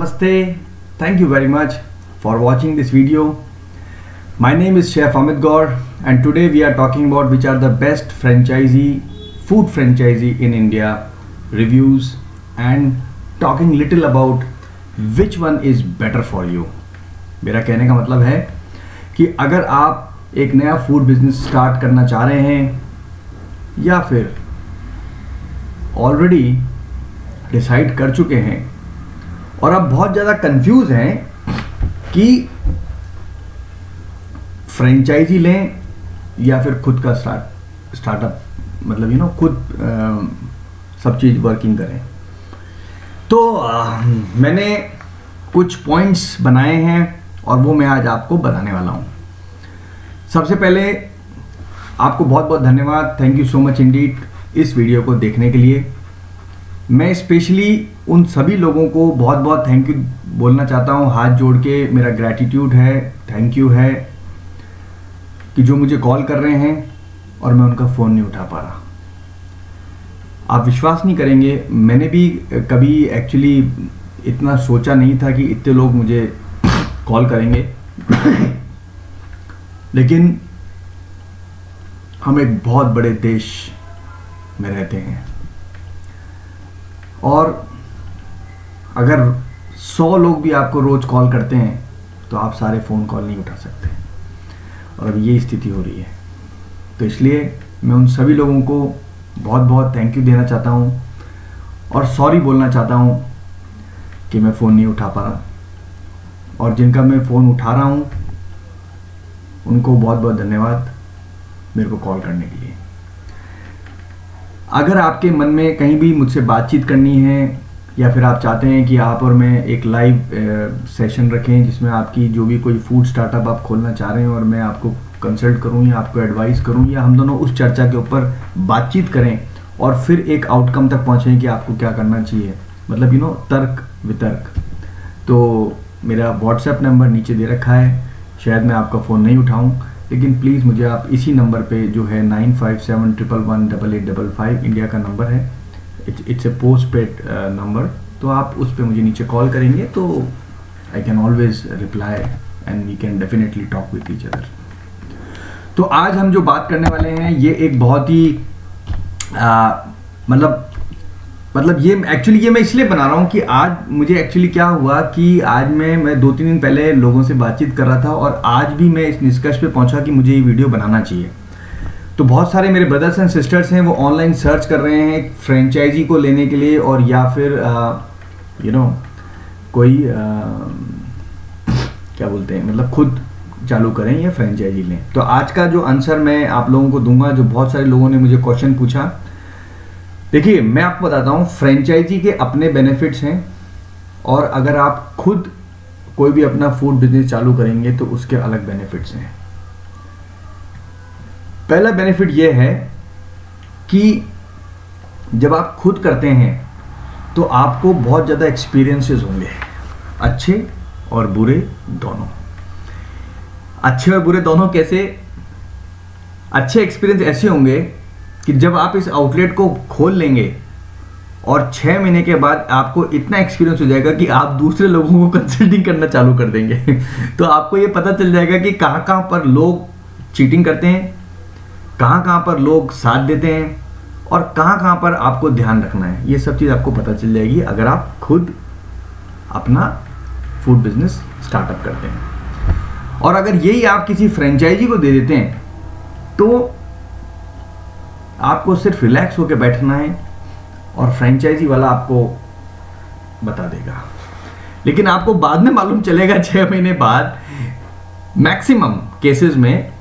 Namaste. Thank you very much for watching this video. My name is Chef Amit Gaur and today we are talking about which are the best food franchisee in India, reviews and talking little about which one is better for you. मेरा कहने का मतलब है कि अगर आप एक नया फूड बिजनेस स्टार्ट करना चाह रहे हैं या फिर ऑलरेडी डिसाइड कर चुके हैं और आप बहुत ज़्यादा कंफ्यूज हैं कि फ्रेंचाइजी लें या फिर खुद का स्टार्टअप मतलब खुद सब चीज़ वर्किंग करें, तो मैंने कुछ पॉइंट्स बनाए हैं और वो मैं आज आपको बताने वाला हूँ। सबसे पहले आपको बहुत बहुत धन्यवाद, thank you so much Indeed इस वीडियो को देखने के लिए। मैं स्पेशली उन सभी लोगों को बहुत बहुत थैंक यू बोलना चाहता हूँ, हाथ जोड़ के मेरा ग्रैटिट्यूड है, थैंक यू है कि जो मुझे कॉल कर रहे हैं और मैं उनका फ़ोन नहीं उठा पा रहा। आप विश्वास नहीं करेंगे, मैंने भी कभी एक्चुअली इतना सोचा नहीं था कि इतने लोग मुझे कॉल करेंगे लेकिन हम एक बहुत बड़े देश में रहते हैं और अगर 100 लोग भी आपको रोज़ कॉल करते हैं तो आप सारे फ़ोन कॉल नहीं उठा सकते और अब ये स्थिति हो रही है। तो इसलिए मैं उन सभी लोगों को बहुत बहुत थैंक यू देना चाहता हूँ और सॉरी बोलना चाहता हूँ कि मैं फ़ोन नहीं उठा पा रहा, और जिनका मैं फ़ोन उठा रहा हूँ उनको बहुत बहुत धन्यवाद मेरे को कॉल करने के लिए। अगर आपके मन में कहीं भी मुझसे बातचीत करनी है या फिर आप चाहते हैं कि आप और मैं एक लाइव सेशन रखें जिसमें आपकी जो भी कोई फूड स्टार्टअप आप खोलना चाह रहे हैं और मैं आपको कंसल्ट करूं या आपको एडवाइस करूं या हम दोनों उस चर्चा के ऊपर बातचीत करें और फिर एक आउटकम तक पहुंचें कि आपको क्या करना चाहिए, मतलब तर्क वितर्क, तो मेरा व्हाट्सएप नंबर नीचे दे रखा है। शायद मैं आपका फ़ोन नहीं उठाऊं लेकिन प्लीज़ मुझे आप इसी नंबर पे जो है 9571118855 इंडिया का नंबर है, it's a postpaid number, तो आप उस पर मुझे नीचे कॉल करेंगे तो I can always reply and we can definitely talk with each other. तो आज हम जो बात करने वाले हैं ये एक बहुत ही मतलब ये मैं इसलिए बना रहा हूँ कि आज मुझे एक्चुअली क्या हुआ कि आज मैं 2-3 दिन पहले लोगों से बातचीत कर रहा था और आज भी मैं इस निष्कर्ष पे पहुंचा कि मुझे ये वीडियो बनाना चाहिए। तो बहुत सारे मेरे ब्रदर्स एंड सिस्टर्स हैं वो ऑनलाइन सर्च कर रहे हैं फ्रेंचाइजी को लेने के लिए और या फिर कोई क्या बोलते हैं मतलब खुद चालू करें या फ्रेंचाइजी लें। तो आज का जो आंसर मैं आप लोगों को दूंगा, जो बहुत सारे लोगों ने मुझे क्वेश्चन पूछा, देखिए मैं आपको बताता हूँ फ्रेंचाइजी के अपने बेनिफिट्स हैं और अगर आप खुद कोई भी अपना फूड बिजनेस चालू करेंगे तो उसके अलग बेनिफिट्स हैं। पहला बेनिफिट ये है कि जब आप खुद करते हैं तो आपको बहुत ज़्यादा एक्सपीरियंसेस होंगे, अच्छे और बुरे दोनों। अच्छे और बुरे दोनों कैसे? अच्छे एक्सपीरियंस ऐसे होंगे कि जब आप इस आउटलेट को खोल लेंगे और 6 महीने के बाद आपको इतना एक्सपीरियंस हो जाएगा कि आप दूसरे लोगों को कंसल्टिंग करना चालू कर देंगे तो आपको ये पता चल जाएगा कि कहाँ कहाँ पर लोग चीटिंग करते हैं, कहाँ कहाँ पर लोग साथ देते हैं और कहाँ कहाँ पर आपको ध्यान रखना है। ये सब चीज़ आपको पता चल जाएगी अगर आप खुद अपना फूड बिजनेस स्टार्टअप करते हैं। और अगर यही आप किसी फ्रेंचाइजी को दे देते हैं तो आपको सिर्फ रिलैक्स होकर बैठना है और फ्रेंचाइजी वाला आपको बता देगा, लेकिन आपको बाद में मालूम चलेगा 6 महीने बाद मैक्सिमम केसेस में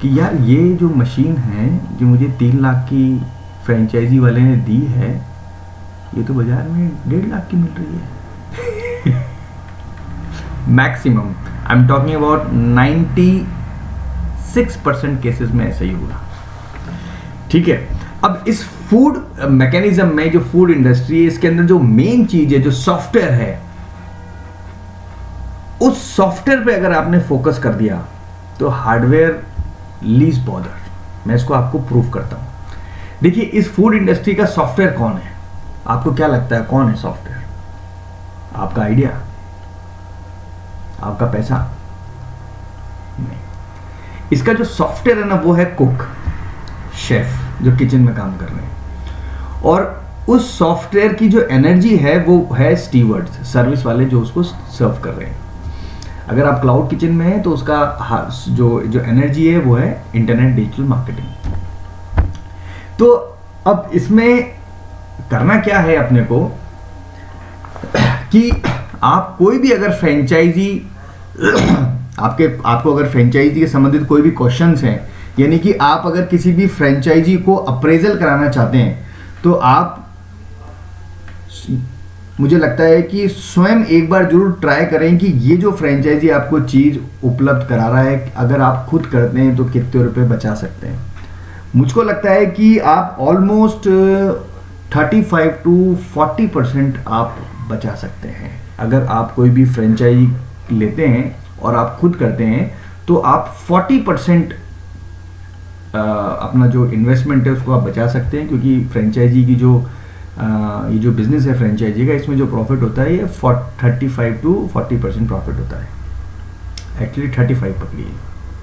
कि यार ये जो मशीन है जो मुझे 3 लाख की फ्रेंचाइजी वाले ने दी है ये तो बाजार में 1.5 लाख की मिल रही है maximum I am talking about 96% cases में ऐसा ही हुआ। ठीक है, अब इस फूड मैकेनिज्म में जो फूड इंडस्ट्री है इसके अंदर जो मेन चीज है जो सॉफ्टवेयर है, उस सॉफ्टवेयर पे अगर आपने फोकस कर दिया तो हार्डवेयर लीज बॉदर। मैं इसको आपको प्रूफ करता हूं। देखिए इस फूड इंडस्ट्री का सॉफ्टवेयर कौन है? आपको क्या लगता है कौन है सॉफ्टवेयर? आपका आइडिया, आपका पैसा नहीं। इसका जो सॉफ्टवेयर है ना वो है कुक, शेफ जो किचन में काम कर रहे हैं, और उस सॉफ्टवेयर की जो एनर्जी है वो है स्टीवर्ड्स, सर्विस वाले जो उसको सर्व कर रहे हैं। अगर आप क्लाउड किचन में हैं तो उसका जो एनर्जी है वो है इंटरनेट डिजिटल मार्केटिंग। तो अब इसमें करना क्या है अपने को कि आप कोई भी अगर फ्रेंचाइजी आपको अगर फ्रेंचाइजी के संबंधित कोई भी क्वेश्चंस हैं, यानी कि आप अगर किसी भी फ्रेंचाइजी को अप्रेजल कराना चाहते हैं, तो आप, मुझे लगता है कि स्वयं एक बार जरूर ट्राई करें कि ये जो फ्रेंचाइजी आपको चीज़ उपलब्ध करा रहा है, अगर आप खुद करते हैं तो कितने रुपए बचा सकते हैं। मुझको लगता है कि आप ऑलमोस्ट 35 to 40% आप बचा सकते हैं। अगर आप कोई भी फ्रेंचाइजी लेते हैं और आप खुद करते हैं तो आप 40% अपना जो इन्वेस्टमेंट है उसको आप बचा सकते हैं, क्योंकि फ्रेंचाइजी की ये जो बिजनेस है फ्रेंचाइजी का, इसमें जो प्रॉफिट होता है ये 35 to 40% प्रॉफिट होता है। एक्चुअली 35 पकड़िए,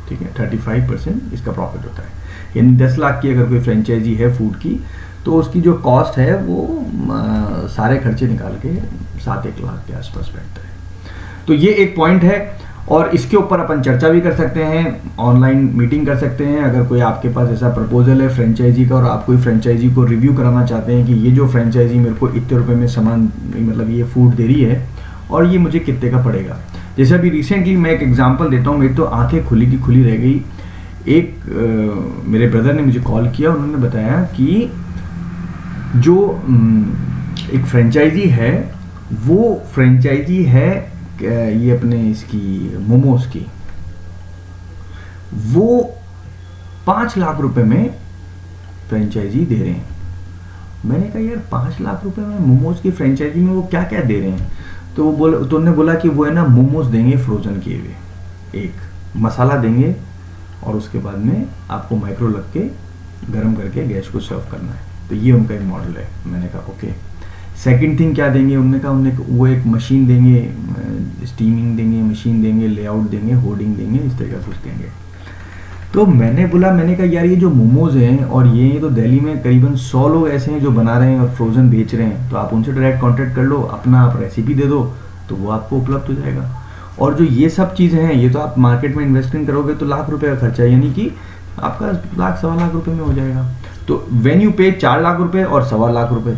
ठीक है, 35% इसका प्रॉफिट होता है। यानी 10 लाख की अगर कोई फ्रेंचाइजी है फूड की, तो उसकी जो कॉस्ट है वो सारे खर्चे निकाल के 7-1 लाख के आसपास बैठता है। तो ये एक पॉइंट है, और इसके ऊपर अपन चर्चा भी कर सकते हैं, ऑनलाइन मीटिंग कर सकते हैं। अगर कोई आपके पास ऐसा प्रपोजल है फ्रेंचाइजी का और आप कोई फ्रेंचाइजी को रिव्यू कराना चाहते हैं कि ये जो फ्रेंचाइजी मेरे को इतने रुपए में सामान, मतलब ये फूड दे रही है और ये मुझे कितने का पड़ेगा। जैसे अभी रिसेंटली मैं एक एग्जांपल देता हूँ, मेरी तो आंखें खुली की खुली रह गई। एक मेरे ब्रदर ने मुझे कॉल किया, उन्होंने बताया कि जो एक फ्रेंचाइजी है, वो फ्रेंचाइजी है ये अपने इसकी मोमोज की, वो 5 लाख रुपए में फ्रेंचाइजी दे रहे हैं। मैंने कहा यार 5 लाख रुपए में मोमोज की फ्रेंचाइजी में वो क्या क्या दे रहे हैं? तो उन्होंने बोला कि वो है ना मोमोज देंगे फ्रोजन किए हुए, एक मसाला देंगे और उसके बाद में आपको माइक्रो लग के गर्म करके गैस को सर्व करना है। तो ये उनका एक मॉडल है। मैंने कहा ओके। सेकंड थिंग क्या देंगे? उन्होंने कहा वो एक मशीन देंगे, स्टीमिंग देंगे, मशीन देंगे, लेआउट देंगे, होर्डिंग देंगे, इस तरह का कुछ देंगे। तो मैंने कहा यार ये जो मोमोज हैं और ये तो दिल्ली में करीबन 100 लोग ऐसे हैं जो बना रहे हैं और फ्रोजन बेच रहे हैं, तो आप उनसे डायरेक्ट कॉन्टेक्ट कर लो, अपना आप रेसिपी दे दो तो वो आपको उपलब्ध हो जाएगा। और जो ये सब चीज़ें हैं, ये तो आप मार्केट में इन्वेस्टमेंट करोगे तो लाख रुपए का खर्चा, यानी कि आपका 1-1.25 लाख रुपए में हो जाएगा। तो वेन यू पे 4 लाख रुपए और 1.25 लाख रुपए,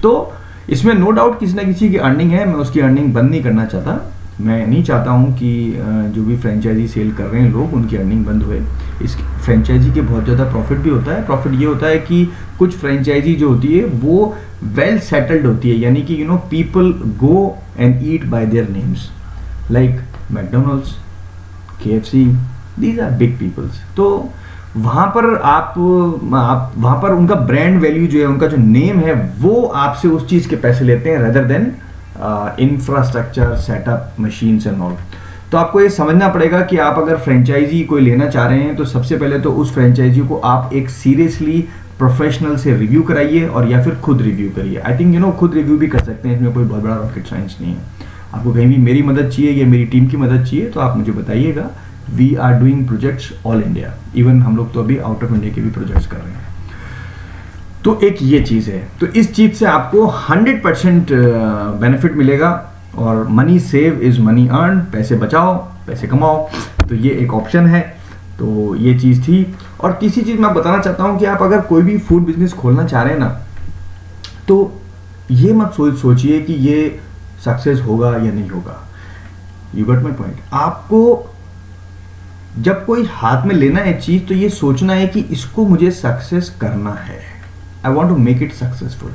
तो इसमें नो डाउट किसी ना किसी की अर्निंग है। मैं उसकी अर्निंग बंद नहीं करना चाहता। मैं नहीं चाहता हूँ कि जो भी फ्रेंचाइजी सेल कर रहे हैं लोग, उनकी अर्निंग बंद हुए। इस फ्रेंचाइजी के बहुत ज़्यादा प्रॉफिट भी होता है। प्रॉफिट ये होता है कि कुछ फ्रेंचाइजी जो होती है वो वेल सेटल्ड होती है, यानी कि people go and eat by their names, like McDonald's, KFC, these are big peoples. तो वहाँ पर आप वहाँ पर उनका ब्रांड वैल्यू जो है, उनका जो नेम है, वो आपसे उस चीज़ के पैसे लेते हैं rather than infrastructure, setup, machines and all. तो आपको ये समझना पड़ेगा कि आप अगर फ्रेंचाइजी कोई लेना चाह रहे हैं तो सबसे पहले तो उस फ्रेंचाइजी को आप एक सीरियसली प्रोफेशनल से रिव्यू कराइए, और या फिर खुद रिव्यू करिए। आई थिंक खुद रिव्यू भी कर सकते हैं, इसमें कोई बहुत बड़ा रॉकेट साइंस नहीं है। आपको कहीं भी मेरी मदद चाहिए या मेरी टीम की मदद चाहिए तो आप मुझे बताइएगा। We are doing projects all India, even हम लोग तो अभी आउट ऑफ इंडिया के भी प्रोजेक्ट्स कर रहे हैं। तो एक ये चीज़ है, तो इस चीज़ से आपको 100% बेनिफिट मिलेगा। और money save is money earn, पैसे बचाओ, पैसे कमाओ। तो ये एक ऑप्शन है। तो ये चीज़ थी। और तीसरी चीज़ मैं बताना चाहता हूँ कि आप अगर कोई भी फूड बिजनेस खोलना चाह रहे हैं ना, तो ये मत सोचिए कि ये सक्सेस होगा या नहीं होगा। You got my point. आपको जब कोई हाथ में लेना है चीज़, तो ये सोचना है कि इसको मुझे सक्सेस करना है। I want to make it successful.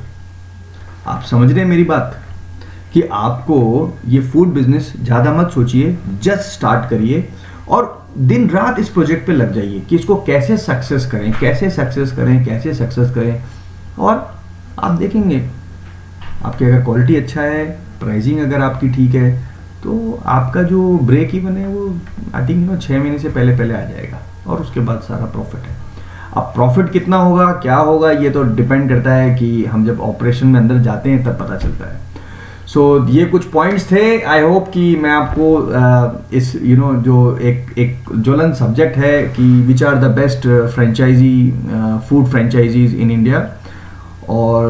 आप समझ रहे हैं मेरी बात? कि आपको ये फूड बिजनेस ज़्यादा मत सोचिए, जस्ट स्टार्ट करिए और दिन रात इस प्रोजेक्ट पे लग जाइए कि इसको कैसे सक्सेस करें, कैसे सक्सेस करें, कैसे सक्सेस करें। और आप देखेंगे आपकी अगर क्वालिटी अच्छा है, प्राइसिंग अगर आपकी ठीक है, तो आपका जो ब्रेक इवन है वो आई थिंक 6 महीने से पहले आ जाएगा, और उसके बाद सारा प्रॉफिट है। अब प्रॉफिट कितना होगा, क्या होगा, ये तो डिपेंड करता है कि हम जब ऑपरेशन में अंदर जाते हैं तब पता चलता है। सो ये कुछ पॉइंट्स थे। आई होप कि मैं आपको इस जो एक ज्वलन सब्जेक्ट है कि which are the best franchise food franchises in India, और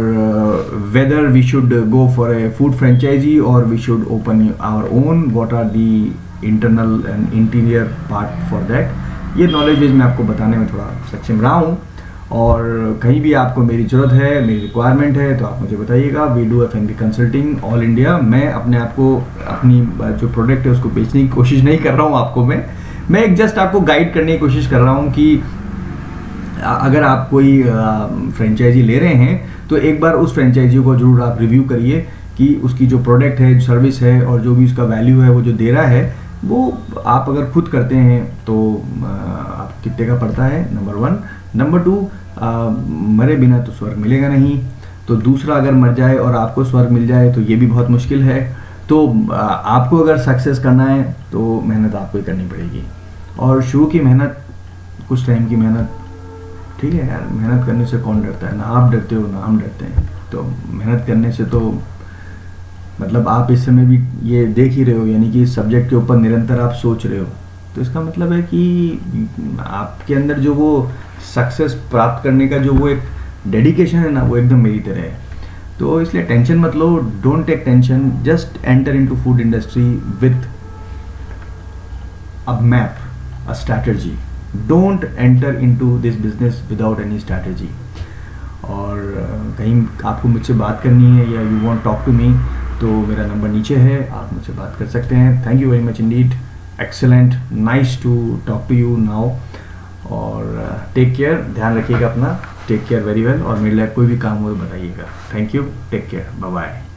whether we should go for a food franchisee or we should open our own, what are the internal and interior part for that, ये knowledge base मैं आपको बताने में थोड़ा सक्षम रहा हूँ। और कहीं भी आपको मेरी ज़रूरत है, मेरी रिक्वायरमेंट है, तो आप मुझे बताइएगा। We do F&B consulting all India. मैं अपने आप को अपनी जो प्रोडक्ट है उसको बेचने की कोशिश नहीं कर रहा हूँ आपको, मैं एक जस्ट आपको गाइड करने की कोशिश कर रहा हूँ कि अगर आप कोई फ्रेंचाइजी ले रहे हैं तो एक बार उस फ्रेंचाइजी को जरूर आप रिव्यू करिए कि उसकी जो प्रोडक्ट है, जो सर्विस है और जो भी उसका वैल्यू है वो जो दे रहा है, वो आप अगर खुद करते हैं तो आप कितने का पड़ता है, नंबर 1। नंबर 2, मरे बिना तो स्वर्ग मिलेगा नहीं। तो दूसरा, अगर मर जाए और आपको स्वर्ग मिल जाए तो ये भी बहुत मुश्किल है। तो आपको अगर सक्सेस करना है तो मेहनत आपको ही करनी पड़ेगी। और शुरू की मेहनत, कुछ टाइम की मेहनत, ठीक है यार, मेहनत करने से कौन डरता है? ना आप डरते हो ना हम डरते हैं। तो मेहनत करने से तो मतलब आप इस समय भी ये देख ही रहे हो, यानी कि इस सब्जेक्ट के ऊपर निरंतर आप सोच रहे हो, तो इसका मतलब है कि आपके अंदर जो वो सक्सेस प्राप्त करने का जो वो एक डेडिकेशन है ना, वो एकदम मेरी तरह है। तो इसलिए टेंशन मत लो, don't take tension, just enter into food industry with a map, a strategy. Don't enter into this business without any strategy. और कहीं आपको मुझसे बात करनी है या you want talk to me, तो मेरा नंबर नीचे है, आप मुझसे बात कर सकते हैं। Thank you very much indeed, excellent, nice to talk to you now. और टेक केयर, ध्यान रखिएगा अपना, टेक केयर वेरी वेल। और मेरे लिए कोई भी काम हो तो बताइएगा। Thank you, take care, bye bye.